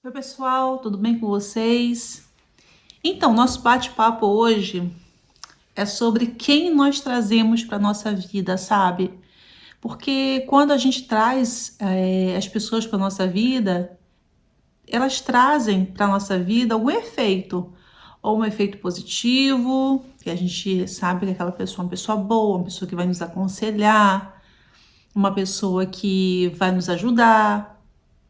Oi, pessoal, tudo bem com vocês? Então, nosso bate-papo hoje é sobre quem nós trazemos para nossa vida, sabe? Porque quando a gente traz as pessoas para nossa vida, elas trazem para nossa vida algum efeito, ou um efeito positivo, que a gente sabe que aquela pessoa é uma pessoa boa, uma pessoa que vai nos aconselhar, uma pessoa que vai nos ajudar.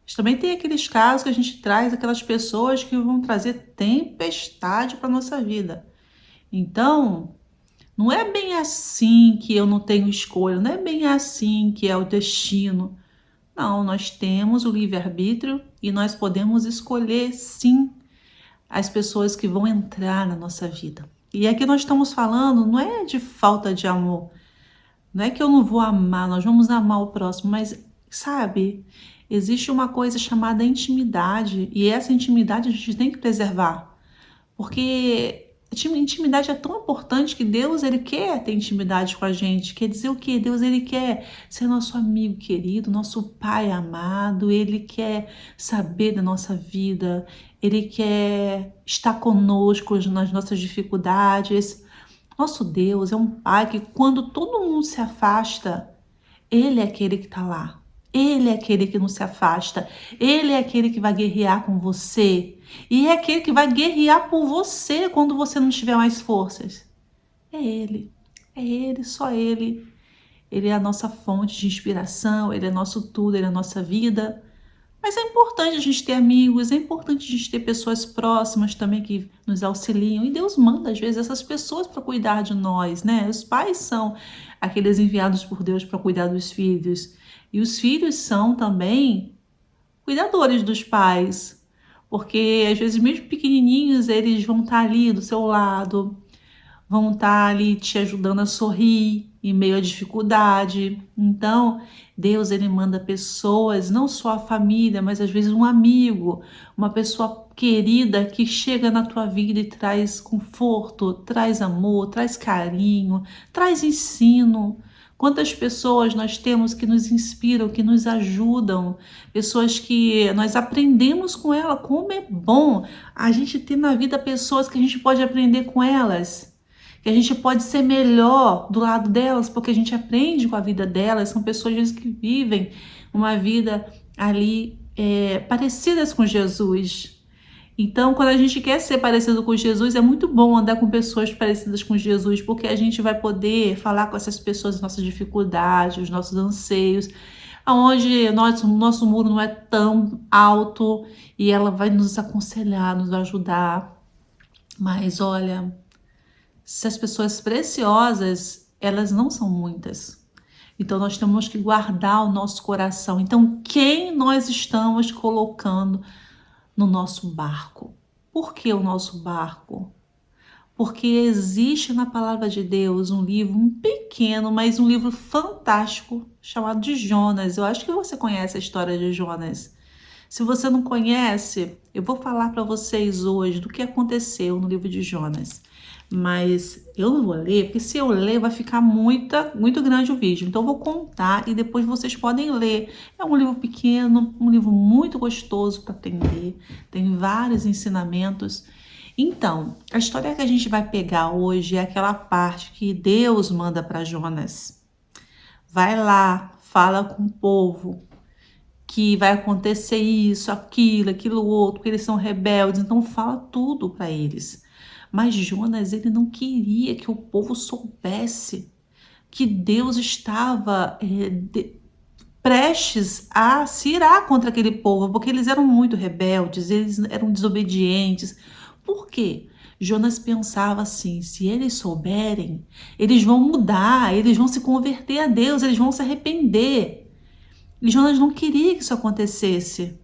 Mas também tem aqueles casos que a gente traz aquelas pessoas que vão trazer tempestade para nossa vida. Então, não é bem assim que eu não tenho escolha, não é bem assim que é o destino. Não, nós temos o livre-arbítrio e nós podemos escolher sim as pessoas que vão entrar na nossa vida. E aqui nós estamos falando, não é de falta de amor, não é que eu não vou amar, nós vamos amar o próximo, mas sabe, existe uma coisa chamada intimidade e essa intimidade a gente tem que preservar, porque intimidade é tão importante que Deus ele quer ter intimidade com a gente. Quer dizer o quê? Deus ele quer ser nosso amigo querido, nosso pai amado, ele quer saber da nossa vida, ele quer estar conosco nas nossas dificuldades. Nosso Deus é um pai que, quando todo mundo se afasta, ele é aquele que está lá. Ele é aquele que não se afasta. Ele é aquele que vai guerrear com você. E é aquele que vai guerrear por você quando você não tiver mais forças. É ele. É ele, só ele. Ele é a nossa fonte de inspiração. Ele é nosso tudo, ele é a nossa vida. Mas é importante a gente ter amigos, é importante a gente ter pessoas próximas também que nos auxiliam. E Deus manda, às vezes, essas pessoas para cuidar de nós, né? Os pais são aqueles enviados por Deus para cuidar dos filhos. E os filhos são também cuidadores dos pais. Porque, às vezes, mesmo pequenininhos, eles vão estar ali do seu lado, vão estar ali te ajudando a sorrir em meio à dificuldade. Então, Deus ele manda pessoas, não só a família, mas às vezes um amigo, uma pessoa querida que chega na tua vida e traz conforto, traz amor, traz carinho, traz ensino. Quantas pessoas nós temos que nos inspiram, que nos ajudam, pessoas que nós aprendemos com ela, como é bom a gente ter na vida pessoas que a gente pode aprender com elas, que a gente pode ser melhor do lado delas, porque a gente aprende com a vida delas, são pessoas que vivem uma vida ali parecidas com Jesus. Então, quando a gente quer ser parecido com Jesus, é muito bom andar com pessoas parecidas com Jesus, porque a gente vai poder falar com essas pessoas as nossas dificuldades, os nossos anseios, aonde nosso muro não é tão alto e ela vai nos aconselhar, nos ajudar. Mas olha, essas pessoas preciosas, elas não são muitas. Então nós temos que guardar o nosso coração. Então, quem nós estamos colocando no nosso barco? Por que o nosso barco? Porque existe na palavra de Deus um livro, um pequeno, mas um livro fantástico, chamado de Jonas. Eu acho que você conhece a história de Jonas. Se você não conhece, eu vou falar para vocês hoje do que aconteceu no livro de Jonas. Mas eu não vou ler, porque se eu ler vai ficar muito grande o vídeo. Então eu vou contar e depois vocês podem ler. É um livro pequeno, um livro muito gostoso para aprender. Tem vários ensinamentos. Então, a história que a gente vai pegar hoje é aquela parte que Deus manda para Jonas. Vai lá, fala com o povo que vai acontecer isso, aquilo outro, que eles são rebeldes, então fala tudo para eles. Mas Jonas, ele não queria que o povo soubesse que Deus estava prestes a se irar contra aquele povo, porque eles eram muito rebeldes, eles eram desobedientes. Por quê? Jonas pensava assim: se eles souberem, eles vão mudar, eles vão se converter a Deus, eles vão se arrepender. E Jonas não queria que isso acontecesse.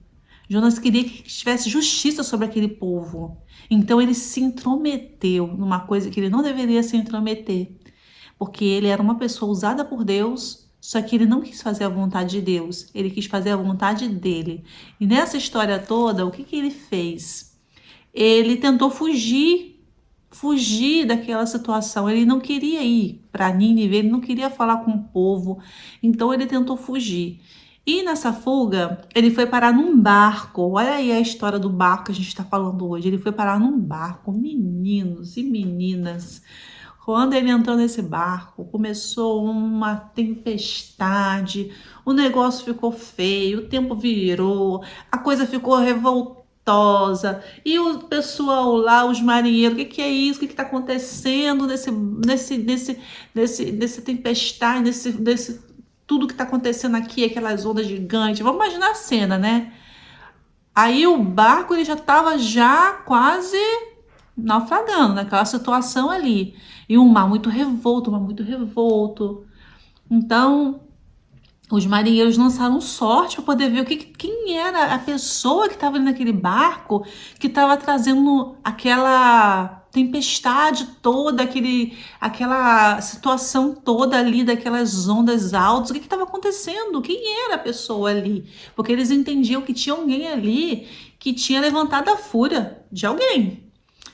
Jonas queria que tivesse justiça sobre aquele povo. Então ele se intrometeu numa coisa que ele não deveria se intrometer. Porque ele era uma pessoa usada por Deus, só que ele não quis fazer a vontade de Deus. Ele quis fazer a vontade dele. E nessa história toda, o que que ele fez? Ele tentou fugir daquela situação. Ele não queria ir para Nínive, ele não queria falar com o povo. Então ele tentou fugir. E nessa fuga, ele foi parar num barco. Olha aí a história do barco que a gente está falando hoje. Ele foi parar num barco, meninos e meninas. Quando ele entrou nesse barco, começou uma tempestade, o negócio ficou feio, o tempo virou, a coisa ficou revoltosa. E o pessoal lá, os marinheiros, o que que é isso? O que que está acontecendo nesse tempestade, nesse tudo que está acontecendo aqui, aquelas ondas gigantes? Vamos imaginar a cena, né? Aí o barco ele já estava já quase naufragando naquela situação ali. E um mar muito revolto, um mar muito revolto. Então, os marinheiros lançaram sorte para poder ver quem era a pessoa que estava ali naquele barco, que estava trazendo aquela tempestade toda, aquela situação toda ali, daquelas ondas altas. O que estava acontecendo? Quem era a pessoa ali? Porque eles entendiam que tinha alguém ali que tinha levantado a fúria de alguém,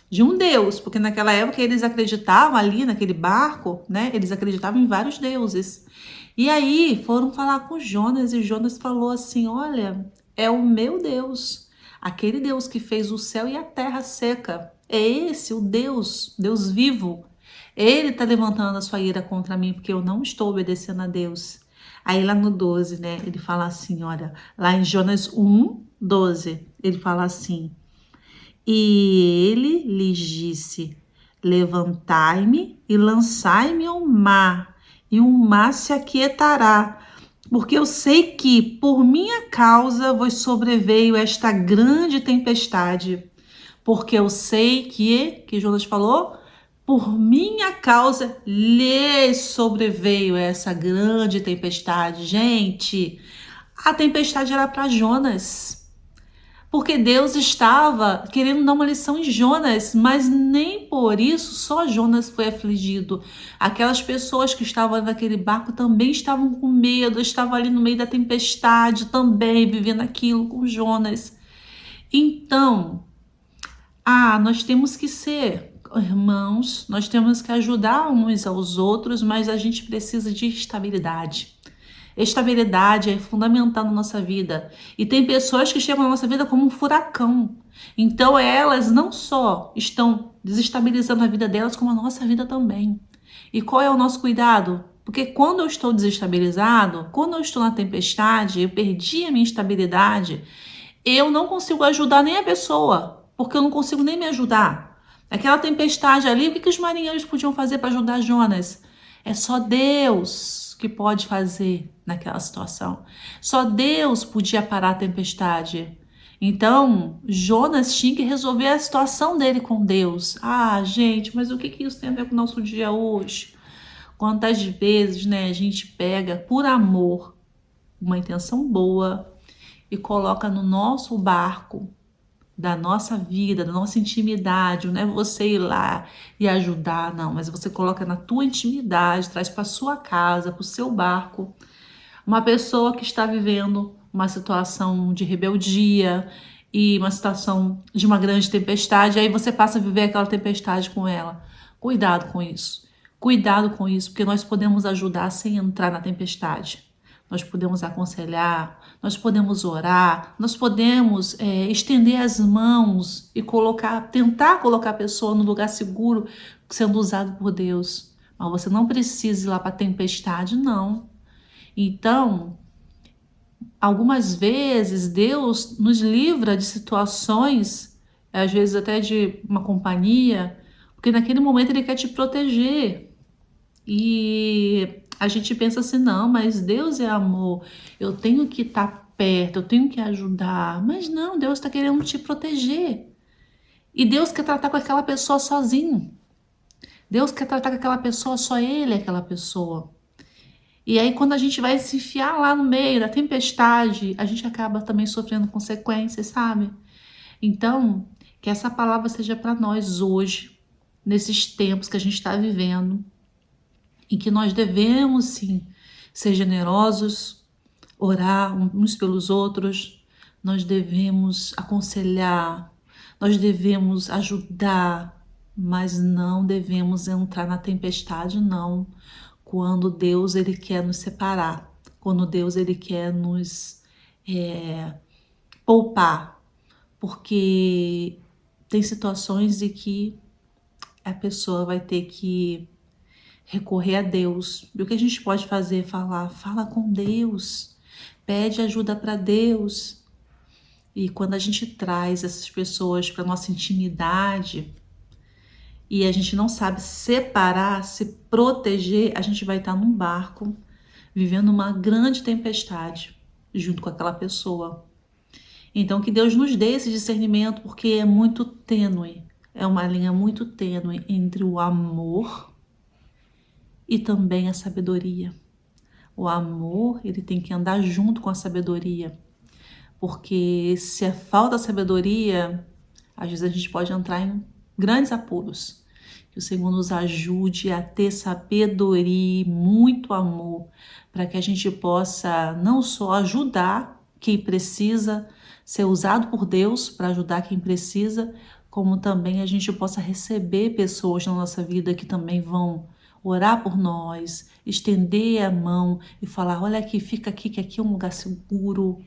de um deus, porque naquela época eles acreditavam ali naquele barco, né? Eles acreditavam em vários deuses. E aí foram falar com Jonas e Jonas falou assim: olha, é o meu Deus, aquele Deus que fez o céu e a terra seca. É esse o Deus, Deus vivo. Ele está levantando a sua ira contra mim porque eu não estou obedecendo a Deus. Aí lá no 12, né? Ele fala assim: olha, lá em Jonas 1:12, ele fala assim. E ele lhes disse: levantai-me e lançai-me ao mar, e o mar se aquietará, porque eu sei que por minha causa vos sobreveio esta grande tempestade. Porque eu sei que Jonas falou, por minha causa lhes sobreveio essa grande tempestade. Gente, a tempestade era para Jonas. Porque Deus estava querendo dar uma lição em Jonas, mas nem por isso só Jonas foi afligido. Aquelas pessoas que estavam naquele barco também estavam com medo, estavam ali no meio da tempestade também, vivendo aquilo com Jonas. Então, nós temos que ser irmãos, nós temos que ajudar uns aos outros, mas a gente precisa de estabilidade. Estabilidade é fundamental na nossa vida. E tem pessoas que chegam na nossa vida como um furacão. Então elas não só estão desestabilizando a vida delas, como a nossa vida também. E qual é o nosso cuidado? Porque quando eu estou desestabilizado, quando eu estou na tempestade, eu perdi a minha estabilidade, eu não consigo ajudar nem a pessoa, porque eu não consigo nem me ajudar. Aquela tempestade ali, o que os marinheiros podiam fazer para ajudar Jonas? É só Deus que pode fazer naquela situação. Só Deus podia parar a tempestade. Então, Jonas tinha que resolver a situação dele com Deus. Gente, mas o que isso tem a ver com o nosso dia hoje? Quantas vezes, né, a gente pega por amor uma intenção boa e coloca no nosso barco da nossa vida, da nossa intimidade. Não é você ir lá e ajudar, não, mas você coloca na tua intimidade, traz para sua casa, para o seu barco, uma pessoa que está vivendo uma situação de rebeldia e uma situação de uma grande tempestade, aí você passa a viver aquela tempestade com ela. Cuidado com isso. Cuidado com isso, porque nós podemos ajudar sem entrar na tempestade. Nós podemos aconselhar, nós podemos orar, nós podemos estender as mãos e tentar colocar a pessoa no lugar seguro, sendo usado por Deus. Mas você não precisa ir lá para a tempestade, não. Então, algumas vezes Deus nos livra de situações, às vezes até de uma companhia, porque naquele momento Ele quer te proteger. E a gente pensa assim, não, mas Deus é amor, eu tenho que estar perto, eu tenho que ajudar. Mas não, Deus está querendo te proteger. E Deus quer tratar com aquela pessoa sozinho. Deus quer tratar com aquela pessoa, só Ele é aquela pessoa. E aí, quando a gente vai se enfiar lá no meio da tempestade, a gente acaba também sofrendo consequências, sabe? Então, que essa palavra seja para nós hoje, nesses tempos que a gente está vivendo, em que nós devemos, sim, ser generosos, orar uns pelos outros, nós devemos aconselhar, nós devemos ajudar, mas não devemos entrar na tempestade, não, quando Deus ele quer nos separar. quando Deus ele quer nos poupar, porque tem situações em que a pessoa vai ter que recorrer a Deus. E o que a gente pode fazer? Fala com Deus, pede ajuda para Deus. E quando a gente traz essas pessoas para nossa intimidade e a gente não sabe separar, se proteger, a gente vai estar num barco vivendo uma grande tempestade junto com aquela pessoa. Então que Deus nos dê esse discernimento, porque é muito tênue, é uma linha muito tênue entre o amor e também a sabedoria. O amor, ele tem que andar junto com a sabedoria, porque se falta sabedoria, às vezes a gente pode entrar em grandes apuros. Que o Senhor nos ajude a ter sabedoria e muito amor, para que a gente possa não só ajudar quem precisa, ser usado por Deus para ajudar quem precisa, como também a gente possa receber pessoas na nossa vida que também vão orar por nós, estender a mão e falar: olha aqui, fica aqui, que aqui é um lugar seguro.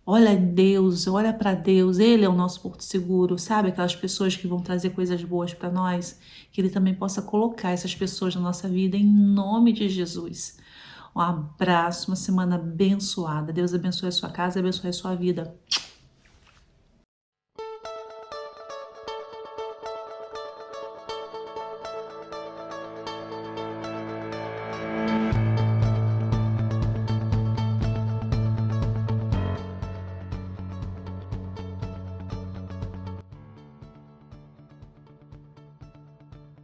Olha em Deus, olha para Deus, Ele é o nosso porto seguro, sabe? Aquelas pessoas que vão trazer coisas boas para nós, que Ele também possa colocar essas pessoas na nossa vida, em nome de Jesus. Um abraço, uma semana abençoada. Deus abençoe a sua casa, abençoe a sua vida.